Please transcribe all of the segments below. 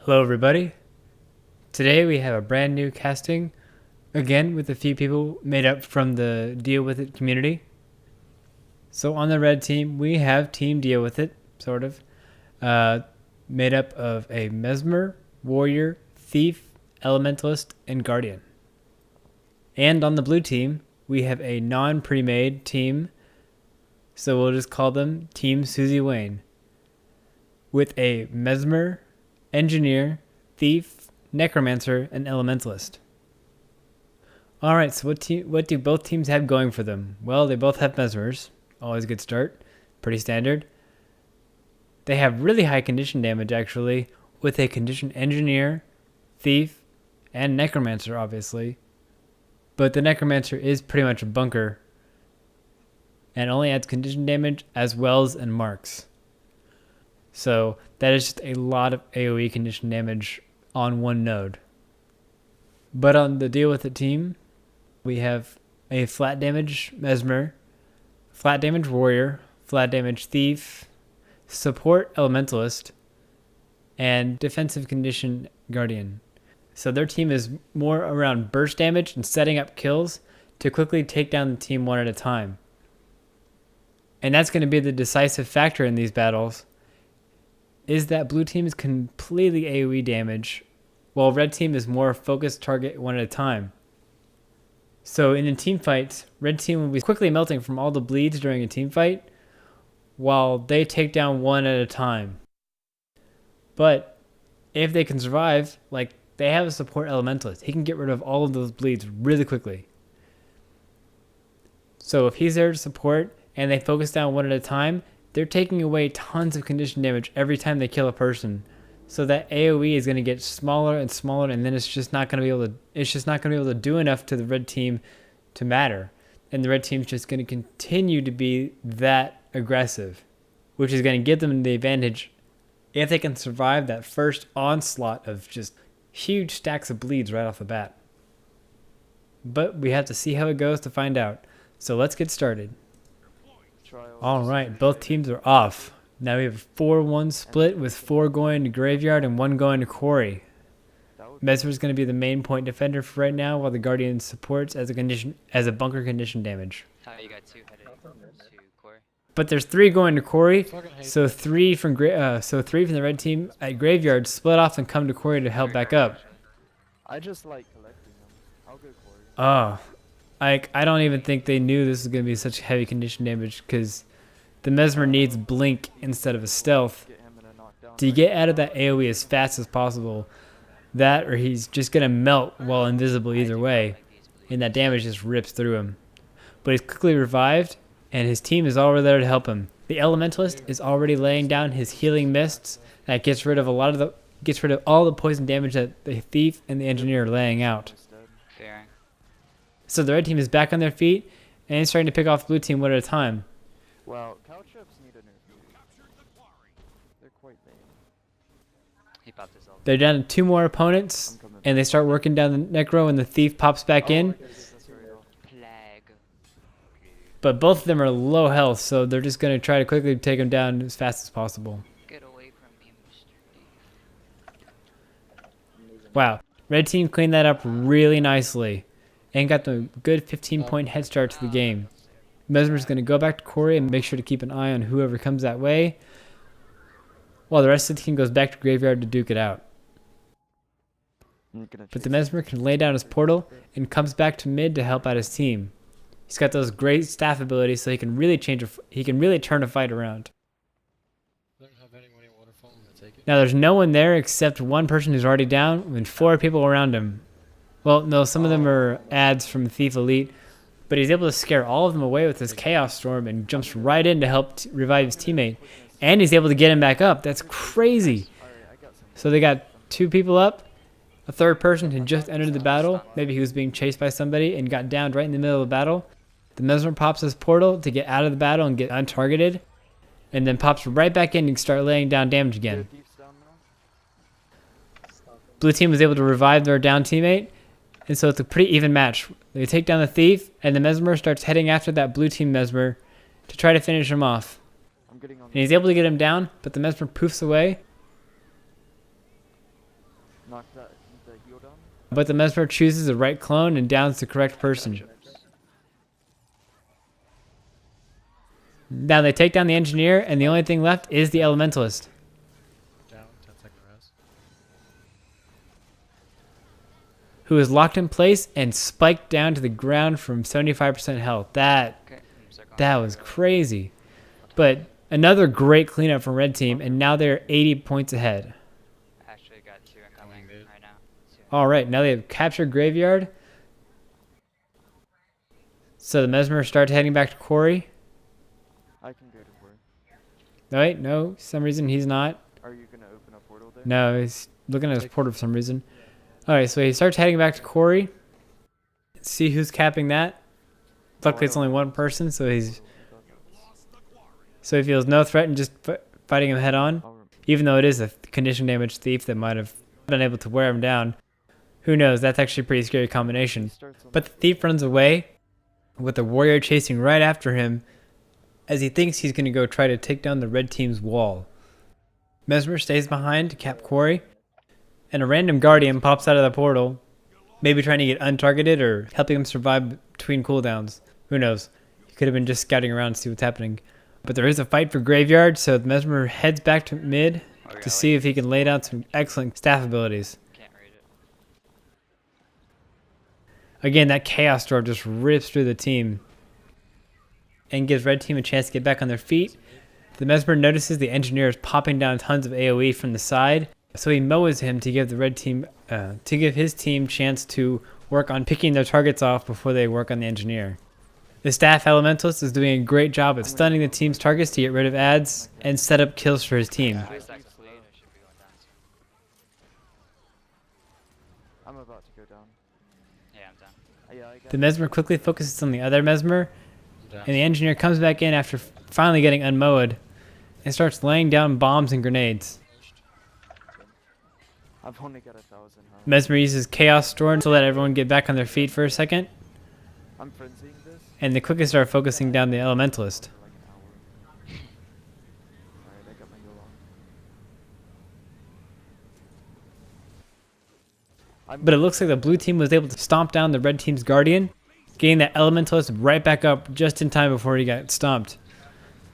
Hello everybody. Today we have a brand new casting, again with a few people made up from the Deal With It community. So on the red team, we have Team Deal With It, sort of, made up of a Mesmer, Warrior, Thief, Elementalist, and Guardian. And on the blue team, we have a non-pre-made team, so we'll just call them Team Susie Wayne, with a Mesmer, Engineer, Thief, Necromancer, and Elementalist. Alright, so what do both teams have going for them? Well, they both have Mesmers. Always a good start. Pretty standard. They have really high condition damage, actually, with a Condition Engineer, Thief, and Necromancer, obviously. But the Necromancer is pretty much a bunker, and only adds condition damage as wells and marks. So that is just a lot of AoE condition damage on one node. But on the Deal With It team, we have a flat damage Mesmer, flat damage Warrior, flat damage Thief, support Elementalist, and defensive condition Guardian. So their team is more around burst damage and setting up kills to quickly take down the team one at a time. And that's going to be the decisive factor in these battles, is that blue team is completely AoE damage, while red team is more focused target one at a time. So in a team fight, red team will be quickly melting from all the bleeds during a team fight, while they take down one at a time. But if they can survive, like they have a support Elementalist, he can get rid of all of those bleeds really quickly. So if he's there to support and they focus down one at a time, they're taking away tons of condition damage every time they kill a person. So that AoE is going to get smaller and smaller, and then it's just not going to be able to do enough to the red team to matter. And the red team's just going to continue to be that aggressive, which is going to give them the advantage if they can survive that first onslaught of just huge stacks of bleeds right off the bat. But we have to see how it goes to find out. So let's get started. Alright, both teams are off. Now we have a 4-1 split with 4 going to Graveyard and 1 going to Quarry. Mesmer is going to be the main point defender for right now, while the Guardian supports as a bunker condition damage. You got 2 headed to Quarry. But there's 3 going to Quarry, so 3 from the red team at Graveyard split off and come to Quarry to help back up. I just like collecting them. I'll go Quarry. Oh. I don't even think they knew this was going to be such heavy condition damage, because the Mesmer needs Blink instead of a Stealth to get out of that AoE as fast as possible. That or he's just going to melt while invisible either way, and that damage just rips through him. But he's quickly revived, and his team is already there to help him. The Elementalist is already laying down his healing mists that gets rid of all the poison damage that the Thief and the Engineer are laying out. Fair. So the red team is back on their feet and is starting to pick off blue team one at a time. Well, cow traps need a nerf. They're quite bad. He popped his ult. They're down to 2 more opponents, and they start working down the Necro, and the Thief pops back in. Plague. But both of them are low health, so they're just going to try to quickly take them down as fast as possible. Get away from me, Mr. Thief. Wow. Red team cleaned that up really nicely and got the good 15-point head start to the game. Mesmer's going to go back to Quarry and make sure to keep an eye on whoever comes that way, while the rest of the team goes back to Graveyard to duke it out. But the Mesmer can lay down his portal and comes back to mid to help out his team. He's got those great staff abilities, so he can really turn a fight around. Now there's no one there except one person who's already down and 4 people around him. Well, no, some of them are ads from Thief Elite, but he's able to scare all of them away with his Chaos Storm and jumps right in to help revive his teammate. And he's able to get him back up. That's crazy. So they got 2 people up. A 3rd person had just entered the battle. Maybe he was being chased by somebody and got downed right in the middle of the battle. The Mesmer pops his portal to get out of the battle and get untargeted, and then pops right back in and start laying down damage again. Blue team was able to revive their down teammate, and so it's a pretty even match. They take down the Thief, and the Mesmer starts heading after that blue team Mesmer to try to finish him off. And he's able to get him down, but the Mesmer poofs away. Need the heal down. But the Mesmer chooses the right clone and downs the correct person. Chips. Now they take down the engineer, and the only thing left is the elementalist, Down, 10-second rest. who is locked in place and spiked down to the ground from 75% health. Okay. That was crazy. But another great cleanup from red team, and now they're 80 points ahead. Actually got 2 incoming Good. right now. 2. All right, now they have captured Graveyard. So the Mesmer start heading back to Quarry. I can go to work. No, wait, no, for some reason he's not. Are you gonna open a portal there? No, he's looking at his portal for some reason. All right, so he starts heading back to Quarry. See who's capping that. Luckily, it's only one person, so he feels no threat and just fighting him head on. Even though it is a condition damage thief that might have been able to wear him down. Who knows? That's actually a pretty scary combination. But the thief runs away with the warrior chasing right after him as he thinks he's going to go try to take down the red team's wall. Mesmer stays behind to cap Quarry, and a random guardian pops out of the portal, maybe trying to get untargeted or helping him survive between cooldowns. Who knows? He could have been just scouting around to see what's happening. But there is a fight for Graveyard, so Mesmer heads back to mid to see if he can lay down some excellent staff abilities. Can't read it. Again, that Chaos Storm just rips through the team and gives red team a chance to get back on their feet. The Mesmer notices the engineer is popping down tons of AoE from the side, so he mows him to give the red team, to give his team chance to work on picking their targets off before they work on the engineer. The staff elementalist is doing a great job at stunning the team's targets to get rid of ads and set up kills for his team. At least that's clean. It should be going down soon. I'm about to go down. Yeah, I'm done. Yeah, I got The Mesmer quickly focuses on the other Mesmer, Down. and the engineer comes back in after finally getting unmowed and starts laying down bombs and grenades. I've only got 1,000 health. Mesmer uses Chaos Storm to let everyone get back on their feet for a second, I'm frenzying this. and the quickest are focusing down the elementalist. For like an hour. Alright, I got my heal on. But it looks like the blue team was able to stomp down the red team's guardian, getting that elementalist right back up just in time before he got stomped.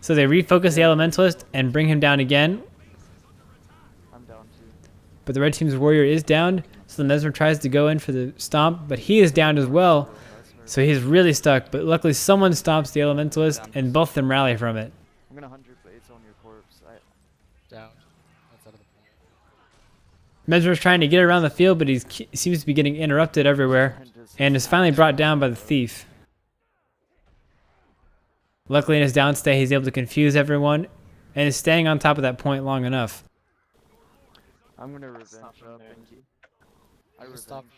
So they refocus the elementalist and bring him down again, I'm down too. but the red team's warrior is down, so the Mesmer tries to go in for the stomp, but he is down as well, so he's really stuck. But luckily someone stomps the elementalist, and both of them rally from it. I'm gonna 100 blades on your corpse. Down. That's out of the point. Mesmer's trying to get around the field, but he seems to be getting interrupted everywhere, and is finally brought down by the thief. Luckily in his downstay, he's able to confuse everyone, and is staying on top of that point long enough. I'm gonna revenge up and I Just stop. revenge.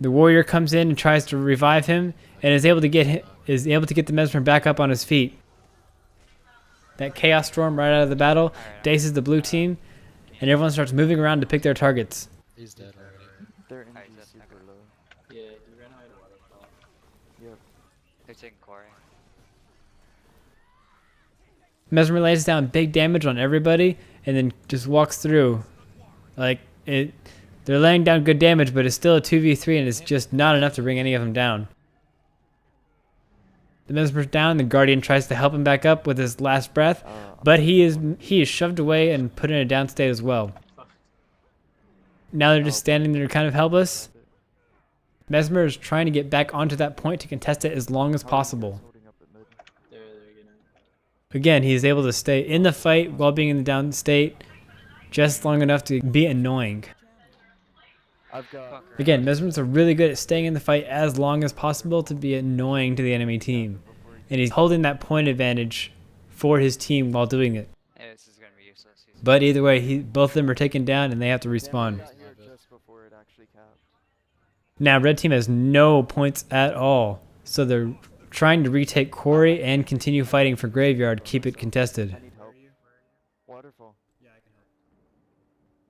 The warrior comes in and tries to revive him, and is able to get the Mesmer back up on his feet. That Chaos Storm right out of the battle daces the blue team, and everyone starts moving around to pick their targets. He's dead already. Their Alright, NG that's super not low. Yeah, he ran away to waterfall. Yep. They're taking Quarry. Mesmer lays down big damage on everybody, and then just walks through. Like, they're laying down good damage, but it's still a 2v3, and it's just not enough to bring any of them down. The Mesmer's down, the Guardian tries to help him back up with his last breath, but he is shoved away and put in a down state as well. Now they're just standing there kind of helpless. Mesmer is trying to get back onto that point to contest it as long as possible. Holding up at mid. They're gonna. Again, he's able to stay in the fight while being in the down state just long enough to be annoying. I've got. Again, Mesmer's are really good at staying in the fight as long as possible to be annoying to the enemy team. And he's holding that point advantage for his team while doing it. Yeah, this is gonna be useless. He's But either way, both of them are taken down and they have to Damn, I respawn. got here just before it actually capped. Now, red team has no points at all. So they're trying to retake Quarry and continue fighting for Graveyard, keep it contested. I need help. Waterfall.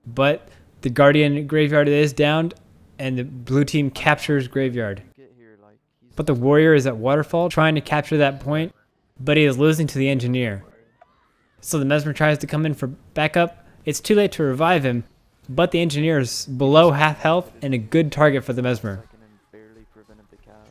But the Guardian Graveyard is downed, and the blue team captures Graveyard. Get here, like he's. But the warrior is at Waterfall, trying to capture that point, but he is losing to the engineer. So the Mesmer tries to come in for backup, It's too late to revive him, but the engineer is below half health and a good target for the Mesmer. Second and barely prevented the cap.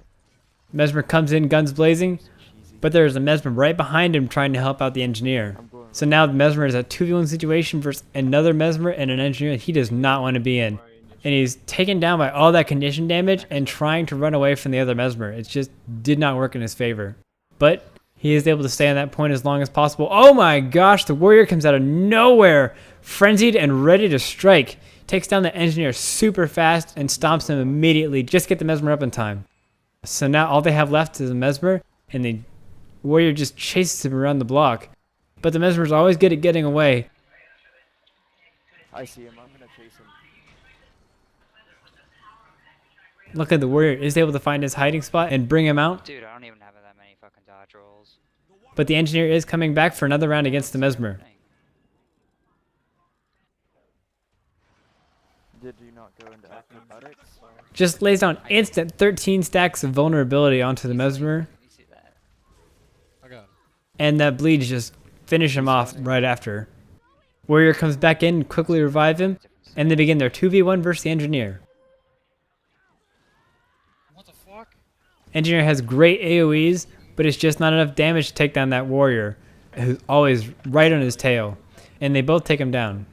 Mesmer comes in guns blazing, Cheesy. but there's a Mesmer right behind him trying to help out the engineer. I'm going So now the Mesmer is a 2v1 situation versus another Mesmer and an engineer he does not want to be in. And he's taken down by all that condition damage and trying to run away from the other Mesmer. It just did not work in his favor. But he is able to stay on that point as long as possible. Oh my gosh, the warrior comes out of nowhere, frenzied and ready to strike. Takes down the engineer super fast and stomps him immediately. Just get the Mesmer up in time. So now all they have left is a Mesmer, and the warrior just chases him around the block. But the Mesmer is always good at getting away. I see him. I'm gonna chase him. Luckily, the warrior is able to find his hiding spot and bring him out. Dude, I don't even have that many fucking dodge rolls. But the engineer is coming back for another round against the Mesmer. Dang. Did you not go into acrobatics? Just lays down instant 13 stacks of vulnerability onto the Mesmer. You see that? I got him. And that bleeds just finish him off right after. Warrior comes back in, quickly revive him, and they begin their 2v1 versus the engineer. What the fuck? Engineer has great AoEs, but it's just not enough damage to take down that warrior, who's always right on his tail. And they both take him down.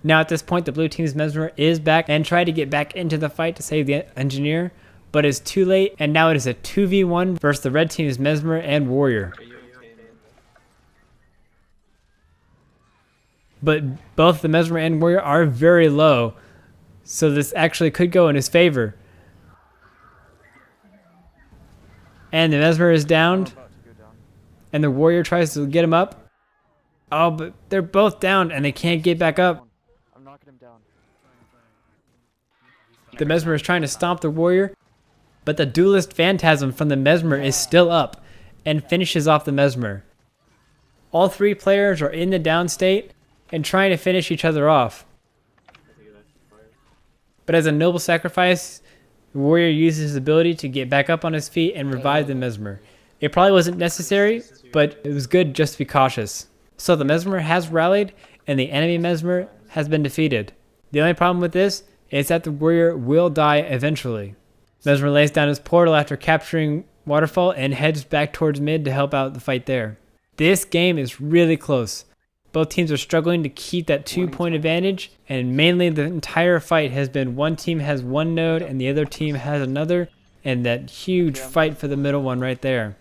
Now at this point, the blue team's Mesmer is back and tried to get back into the fight to save the engineer, but it's too late, and now it is a 2v1 versus the red team's Mesmer and warrior. Are you okay, man? But both the Mesmer and warrior are very low, so this actually could go in his favor. And the Mesmer is I'm downed, about to go down. and the warrior tries to get him up. Oh, but they're both down, and they can't get back up. I'm knocking him down. The Mesmer is trying to stomp the warrior, but the duelist phantasm from the Mesmer is still up and finishes off the Mesmer. All three players are in the down state and trying to finish each other off. But as a noble sacrifice, the warrior uses his ability to get back up on his feet and revive the Mesmer. It probably wasn't necessary, but it was good just to be cautious. So the Mesmer has rallied and the enemy Mesmer has been defeated. The only problem with this is that the warrior will die eventually. Mesmer lays down his portal after capturing Waterfall and heads back towards mid to help out the fight there. This game is really close. Both teams are struggling to keep that 2-point advantage, and mainly the entire fight has been one team has one node and the other team has another, and that huge fight for the middle one right there.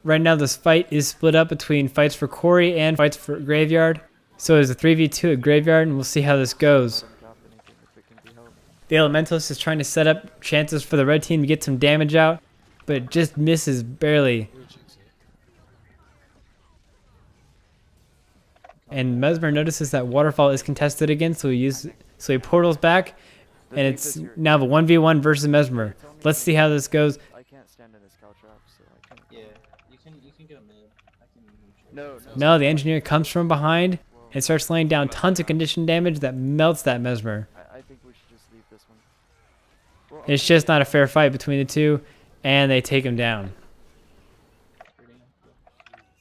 Right now this fight is split up between fights for Quarry and fights for Graveyard. So it's a 3v2 at Graveyard, and we'll see how this goes. Cap anything if it can be helped. The Elementalist is trying to set up chances for the red team to get some damage out, but it just misses barely. And Mesmer notices that Waterfall is contested again, so he portals back, and it's now the 1v1 versus Mesmer. Let's see how this goes. I can't stand in his cow trap, so I can't. Yeah, you can get a mid. I can. No. No, the engineer comes from behind and starts laying down tons of condition damage that melts that Mesmer. I think we should just leave this one. Well, It's just not a fair fight between the two, and they take him down.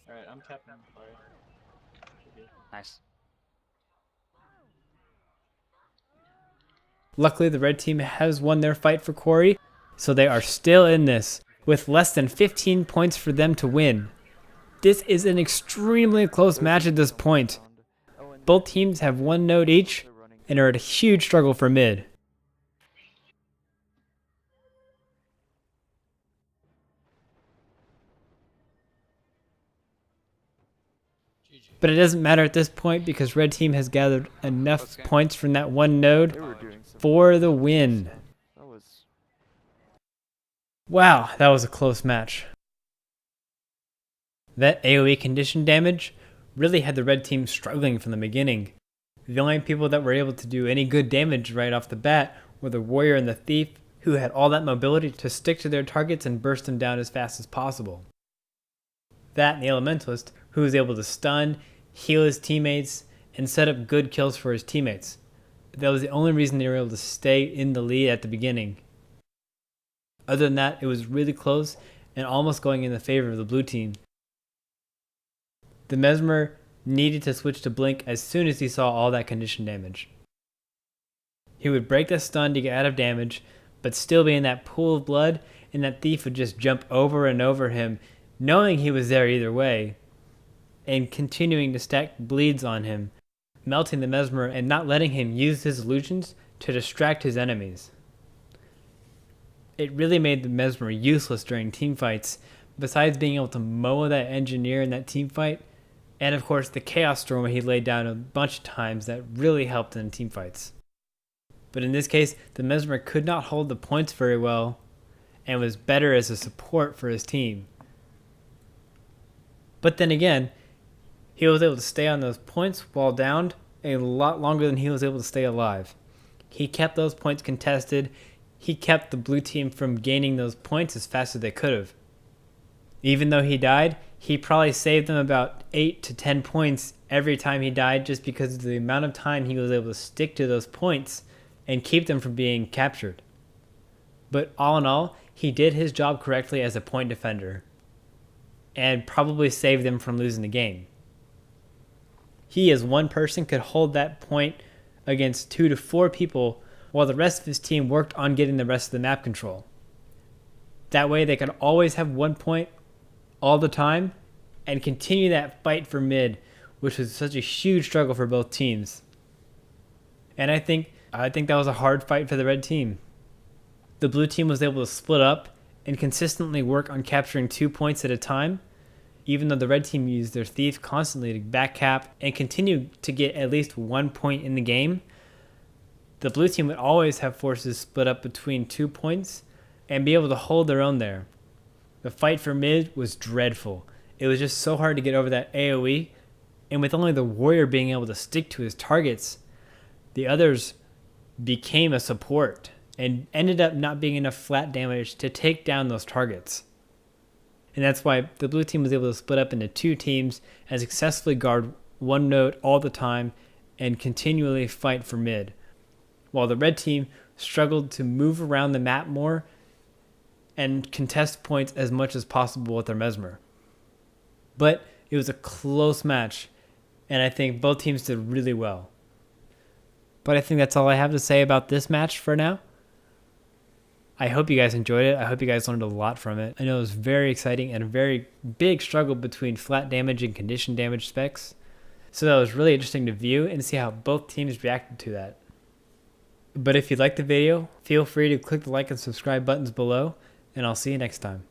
Alright, I'm tapping him. Alright. Nice. Luckily, the red team has won their fight for Quarry, so they are still in this, with less than 15 points for them to win. This is an extremely close match at this point. Both teams have one node each, and are at a huge struggle for mid. But it doesn't matter at this point because red team has gathered enough points from that one node they were doing some for the win. That was Wow, that was a close match. That AoE condition damage really had the red team struggling from the beginning. The only people that were able to do any good damage right off the bat were the warrior and the thief, who had all that mobility to stick to their targets and burst them down as fast as possible. That and the elementalist, who was able to stun, heal his teammates, and set up good kills for his teammates. That was the only reason they were able to stay in the lead at the beginning. Other than that, it was really close and almost going in the favor of the blue team. The Mesmer needed to switch to blink as soon as he saw all that condition damage. He would break the stun to get out of damage, but still be in that pool of blood, and that thief would just jump over and over him, knowing he was there either way, and continuing to stack bleeds on him, melting the Mesmer and not letting him use his illusions to distract his enemies. It really made the Mesmer useless during teamfights, besides being able to mow that engineer in that teamfight, and of course the Chaos Storm he laid down a bunch of times that really helped in teamfights. But in this case, the Mesmer could not hold the points very well, and was better as a support for his team. But then again, he was able to stay on those points while downed a lot longer than he was able to stay alive. He kept those points contested. He kept the blue team from gaining those points as fast as they could have. Even though he died, he probably saved them about 8 to 10 points every time he died, just because of the amount of time he was able to stick to those points and keep them from being captured. But all in all, he did his job correctly as a point defender, and probably saved them from losing the game. He as one person could hold that point against 2 to 4 people, while the rest of his team worked on getting the rest of the map control. That way they could always have 1 point all the time, and continue that fight for mid, which was such a huge struggle for both teams. And I think that was a hard fight for the red team. The blue team was able to split up and consistently work on capturing 2 points at a time, even though the red team used their thief constantly to back cap and continue to get at least 1 point in the game. The blue team would always have forces split up between 2 points and be able to hold their own there. The fight for mid was dreadful. It was just so hard to get over that AoE, and with only the warrior being able to stick to his targets, the others became a support and ended up not being enough flat damage to take down those targets. And that's why the blue team was able to split up into 2 teams and successfully guard one node all the time and continually fight for mid, while the red team struggled to move around the map more and contest points as much as possible with their Mesmer. But it was a close match, and I think both teams did really well. But I think that's all I have to say about this match for now. I hope you guys enjoyed it. I hope you guys learned a lot from it. I know it was very exciting and a very big struggle between flat damage and condition damage specs. So that was really interesting to view and see how both teams reacted to that. But if you liked the video, feel free to click the like and subscribe buttons below, and I'll see you next time.